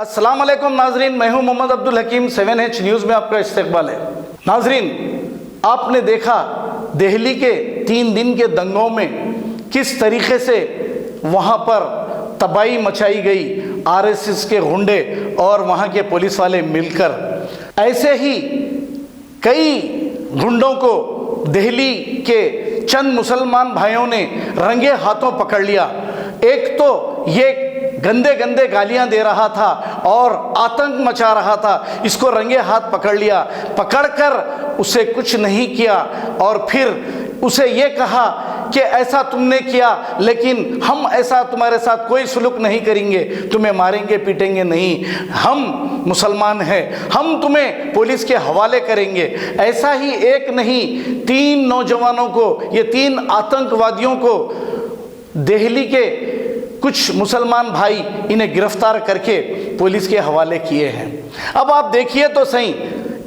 अस्सलाम वालेकुम नाजरीन, मैं हूं मोहम्मद अब्दुल हकीम। 7H न्यूज़ में आपका इस्तकबाल है। नाजरीन, आपने देखा दिल्ली के 3 दिन के दंगों में किस तरीके से वहां पर तबाही मचाई गई। आरएसएस के गुंडे और वहां के पुलिस वाले मिलकर ऐसे ही कई गुंडों को दिल्ली के चंद मुसलमान भाइयों ने रंगे हाथों पकड़ लिया। एक तो ये गंदे गंदे गालियां दे रहा था और आतंक मचा रहा था, इसको रंगे हाथ पकड़ लिया। पकड़कर उसे कुछ नहीं किया और फिर उसे ये कहा कि ऐसा तुमने किया, लेकिन हम ऐसा तुम्हारे साथ कोई सुलूक नहीं करेंगे, तुम्हें मारेंगे पीटेंगे नहीं, हम मुसलमान हैं, हम तुम्हें पुलिस के हवाले करेंगे। ऐसा ही एक नहीं, 3 नौजवानों को, ये 3 आतंकवादियों को दिल्ली के कुछ मुसलमान भाई इन्हें गिरफ्तार करके पुलिस के हवाले किए हैं। अब आप देखिए तो सही,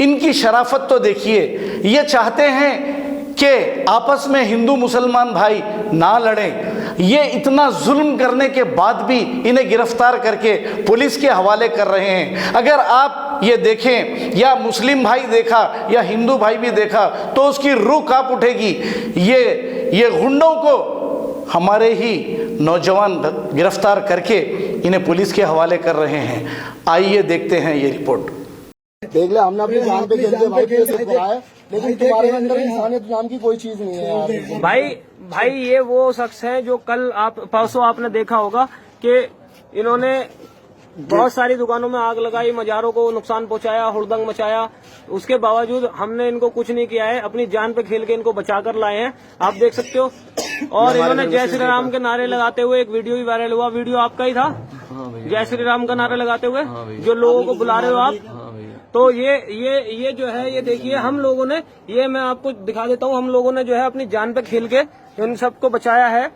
इनकी शराफत तो देखिए। ये चाहते हैं कि आपस में हिंदू मुसलमान भाई ना लड़ें। ये इतना जुल्म करने के बाद भी इन्हें गिरफ्तार करके पुलिस के हवाले कर रहे हैं। अगर आप ये देखें, या मुस्लिम भाई देखा या हिंदू भाई भी देखा, तो उसकी रूह कांप उठेगी। ये गुंडों को हमारे ही नौजवान गिरफ्तार करके इन्हें पुलिस के हवाले कर रहे हैं। आइए देखते हैं ये रिपोर्ट। देख ले, हमने अपनी जान पे खेल के भाई केस कराया, लेकिन तुम्हारे अंदर इंसानियत नाम की कोई चीज नहीं है यार। भाई ये वो शख्स हैं जो कल परसों आपने देखा होगा कि इन्होंने बहुत सारी दुकानों में आग लगाई, मजारों को नुकसान पहुंचाया, हुड़दंग मचाया। उसके बावजूद हमने इनको कुछ नहीं किया है, अपनी जान पे खेल के इनको बचा कर लाए हैं, आप देख सकते हो। और इन्होंने जय श्री राम के नारे लगाते हुए एक वीडियो भी वायरल हुआ, वीडियो आपका ही था, जय श्री राम का नारा लगाते हुए जो लोगों को बुला रहे हो आप। तो ये जो है, ये देखिए, हम लोगों ने, ये मैं आपको दिखा देता हूँ, हम लोगों ने जो है अपनी जान पे खेल के इन सबको बचाया है।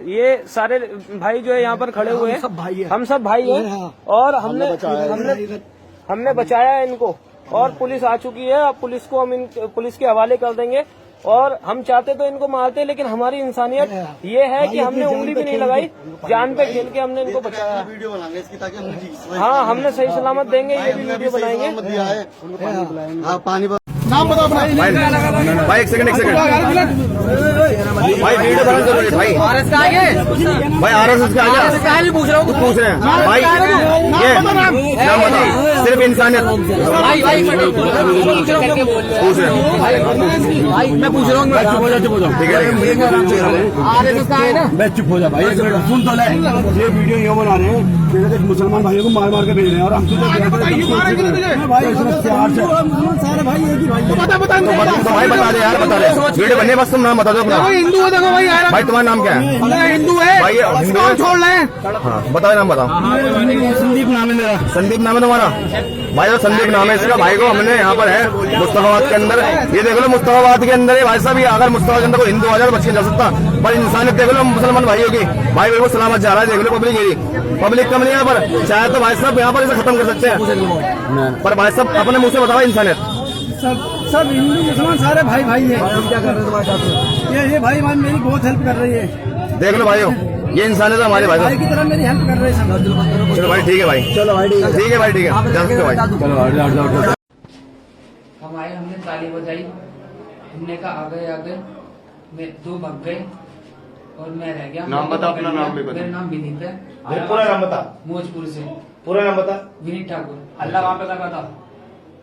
ये सारे भाई जो है यहाँ पर खड़े हुए हैं, हम सब भाई हैं और हमने बचाया है इनको। और पुलिस आ चुकी है, अब पुलिस को हम पुलिस के हवाले कर देंगे। और हम चाहते तो इनको मारते, लेकिन हमारी इंसानियत ये है कि हमने उंगली भी नहीं लगाई, जान पे खेल के हमने इनको बचाया। वीडियो बनाएंगे इसकी, ताकि हाँ, हमने सही सलामत देंगे, ये भी वीडियो बनाएंगे। पानी नाम बताओ अपना। भाई एक सेकंड भाई, वीडियो बनाना जरूरी है भाई। आरएस का आगे, भाई आरएसएस का आगे पूछ रहा हूँ, पूछ रहे हैं भाई। ये नाम बताओ, सिर्फ इंसानियत पूछ रहे हैं। मैं पूछ रहा हूँ, ठीक है। आरएस का है ना, मैं चुप हो जा भाई, सुन तो ले। ये वीडियो ये बना रहे हैं, मुसलमान भाइयों को मार मार के भेज रहे हैं और हम सारे भाई तो भाई बता दे यार, बता दे वीडियो बनने, बस तुम नाम बता दो अपना। हिंदू है, देखो भाई यार, भाई तुम्हारा नाम क्या है? हिंदू है भाई, हिंदू है, छोड़ रहे हैं। हाँ बताओ, नाम बताओ। संदीप नाम है मेरा। संदीप नाम है तुम्हारा भाई? तो संदीप नाम है इसका। भाई को हमने यहाँ पर है मुस्तफाबाद के अंदर, ये देख लो मुस्तफाबाद के अंदर है भाई साहब। अगर मुस्तफा के अंदर कोई हिंदू आ जाए बच के जा सकता, पर इंसानियत देख लो मुसलमान भाइयों की। भाई बिल्कुल सलामत जा रहा है, देख लो पब्लिक कम नहीं यहाँ पर। चाहे तो भाई साहब यहाँ पर इसे खत्म कर सकते हैं, पर भाई साहब अपने मुंह से बताओ इंसानियत। सब हिंदू मुसलमान सारे भाई भाई है। क्या कर रहे हो? ये भाई मान मेरी बहुत हेल्प कर रही है। देख लो भाइयों, ये इंसानियत है हमारे भाई भाई की तरह मेरी हेल्प कर रहे हैं। चलो भाई ठीक है भाई, चलो भाई ठीक है भाई, ठीक है जा सकते हो भाई। हम आए, हमने ताली बजाई, हमने कहा आ गए, मैं 2 भाग गए और मैं रह गया। नाम बता अपना, नाम भी बता। मेरा नाम विनीत है। पूरा नाम बता। मोजपुर से। पूरा नाम बता। विनीत ठाकुर। अल्लाह वहाँ पे लगा था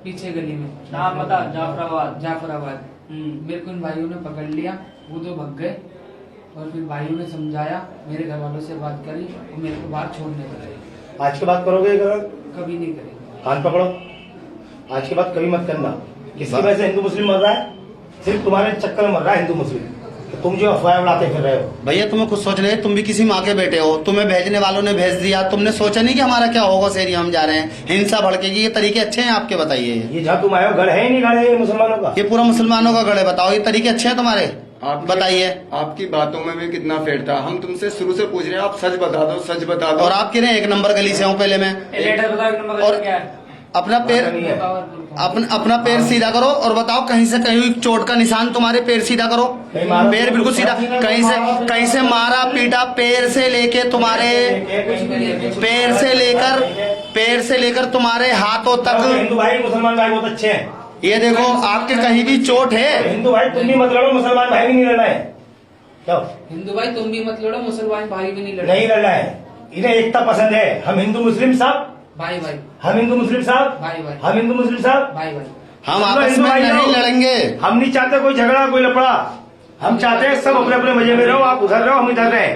पीछे गली में। नाम बता। जाफराबाद। मेरे को इन भाइयों ने पकड़ लिया, वो 2 भाग गए और फिर भाइयों ने समझाया, मेरे घर वालों से बात करी और मेरे को बाहर छोड़ने लगे। आज के बाद करोगे? कभी नहीं करेंगे। हाथ पकड़ो, आज के बाद कभी मत करना। किसकी वजह से हिंदू मुस्लिम मर रहा है? सिर्फ तुम्हारे चक्कर में मर रहा है हिंदू मुस्लिम। तो तुम जो अफवाह उड़ाते फिर रहे हो। भैया तुम्हें कुछ सोच रहे, तुम भी किसी माँ के बेटे हो, तुम्हें भेजने वालों ने भेज दिया, तुमने सोचा नहीं कि हमारा क्या होगा। उस एरिया हम जा रहे हैं, हिंसा भड़केगी, ये तरीके अच्छे हैं आपके? बताइए। ये जहाँ तुम आए हो गढ़ है ही नहीं, गढ़ है ये मुसलमानों का? ये पूरा मुसलमानों का गढ़ है, बताओ ये तरीके अच्छे हैं तुम्हारे? आप बताइए। आपकी बातों में भी कितना फेर था। हम तुमसे शुरू से पूछ रहे हैं, आप सच बता दो, सच बता दो। और आप कह रहे हैं 1 नंबर गली से हूँ पहले मैं। और अपना पैर सीधा करो और बताओ, कहीं से कहीं चोट का निशान तुम्हारे पैर सीधा करो, पैर बिल्कुल सीधा। कहीं से मारा पीटा, पैर से लेके तुम्हारे पैर से लेकर पैर से लेकर तुम्हारे हाथों तक। हिंदू भाई मुसलमान भाई बहुत अच्छे हैं। ये देखो आपके कहीं भी चोट है। हिंदू भाई तुम भी मत लड़ो, मुसलमान भाई भी नहीं लड़ना है। क्यों? हिंदू भाई तुम भी मत लड़ो, मुसलमान भाई भी नहीं लड़ो। नहीं लड़ना है, इन्हें एकता पसंद है। हम हिंदू मुस्लिम साहब भाई भाई, हम हिंदू मुस्लिम साहब भाई भाई, हम हिंदू मुस्लिम साहब भाई भाई। हम आपस में नहीं लड़ेंगे। हम नहीं चाहते कोई झगड़ा कोई लफड़ा। हम चाहते हैं सब अपने अपने मजे में रहो। आप उधर रहो, हम इधर रहे।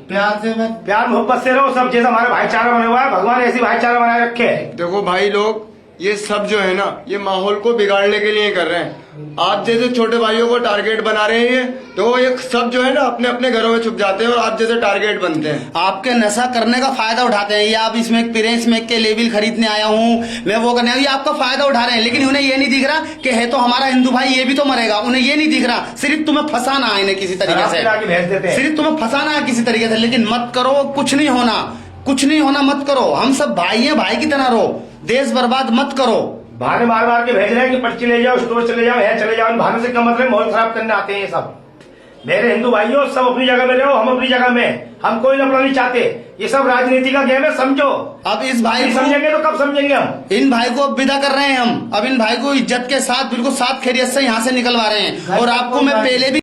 प्यार से प्यार मोहब्बत से रहो सब, जैसा हमारा भाईचारा बना हुआ है। भगवान ऐसी भाईचारा बनाए रखे। देखो भाई लोग, ये सब जो है ना, ये माहौल को बिगाड़ने के लिए कर रहे हैं। आप जैसे छोटे भाइयों को टारगेट बना रहे हैं, तो ये सब जो है ना अपने अपने घरों में छुप जाते हैं और आप जैसे टारगेट बनते हैं। आपके नशा करने का फायदा उठाते हैं। ये आप इसमें प्रेस में के लेवल खरीदने आया हूँ, मैं वो करने आया हूँ, ये आपका फायदा उठा रहे हैं। लेकिन उन्हें ये नहीं दिख रहा कि है तो हमारा हिंदू भाई, ये भी तो मरेगा। उन्हें ये नहीं दिख रहा, सिर्फ तुम्हें फंसाना है इन्हें किसी तरीके से, सिर्फ तुम्हें फंसाना है किसी तरीके से। लेकिन मत करो, कुछ नहीं होना, कुछ नहीं होना, मत करो। हम सब भाई हैं, भाई की तरह रहो। देश बर्बाद मत करो। बहाने मार मार के भेज रहे हैं कि पर्ची ले जाओ, स्टोर चले जाओ, है चले जाओ। इन बहानों से क्या मतलब, माहौल खराब करने आते हैं ये सब। मेरे हिंदू भाइयों, सब अपनी जगह में रहो, हम अपनी जगह में। हम कोई लफड़ा नहीं चाहते। ये सब राजनीति का गेम है, समझो। अब इस भाई को समझेंगे तो कब समझेंगे हम। इन भाई को अब विदा कर रहे हैं हम। अब इन भाई को इज्जत के साथ, बिल्कुल साथ खैरियत से यहाँ से निकलवा रहे हैं। और आपको मैं पहले भी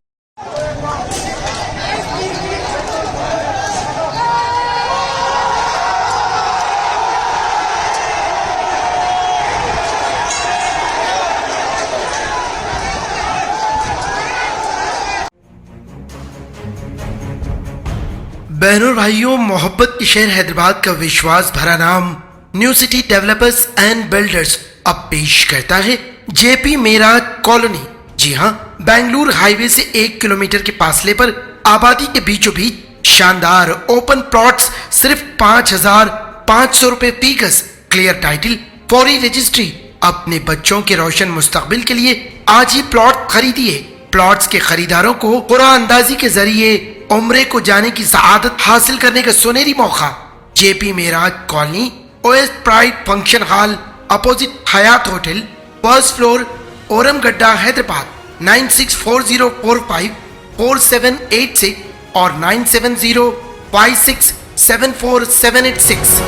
बहनों भाइयों, मोहब्बत के शहर हैदराबाद का विश्वास भरा नाम new city developers and builders अब पेश करता है जेपी मेराज कॉलोनी। जी हां, बेंगलुरु हाईवे से 1 किलोमीटर के फासले पर आबादी के बीचों बीच शानदार ओपन प्लॉट्स सिर्फ 5,500 रुपए फी गज। क्लियर टाइटल, फौरी रजिस्ट्री। अपने बच्चों के रोशन मुस्तकबिल के लिए आज ही प्लॉट खरीदिए। प्लॉट्स के खरीदारों को कुरान अंदाजी के जरिए उम्रे को जाने की सआदत हासिल करने का सुनहरी मौका। JP Meraj colony, OS pride function hall, opposite Hayat hotel, first floor, ओरमगड्डा, हैदराबाद। 9640454786 और 9705674786।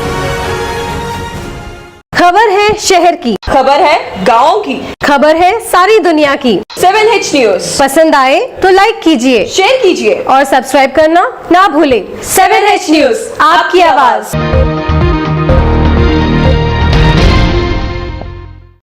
खबर है शहर की, खबर है गाँव की, खबर है सारी दुनिया की। 7H न्यूज पसंद आए तो लाइक कीजिए, शेयर कीजिए और सब्सक्राइब करना ना भूलें। 7H न्यूज, आपकी आवाज।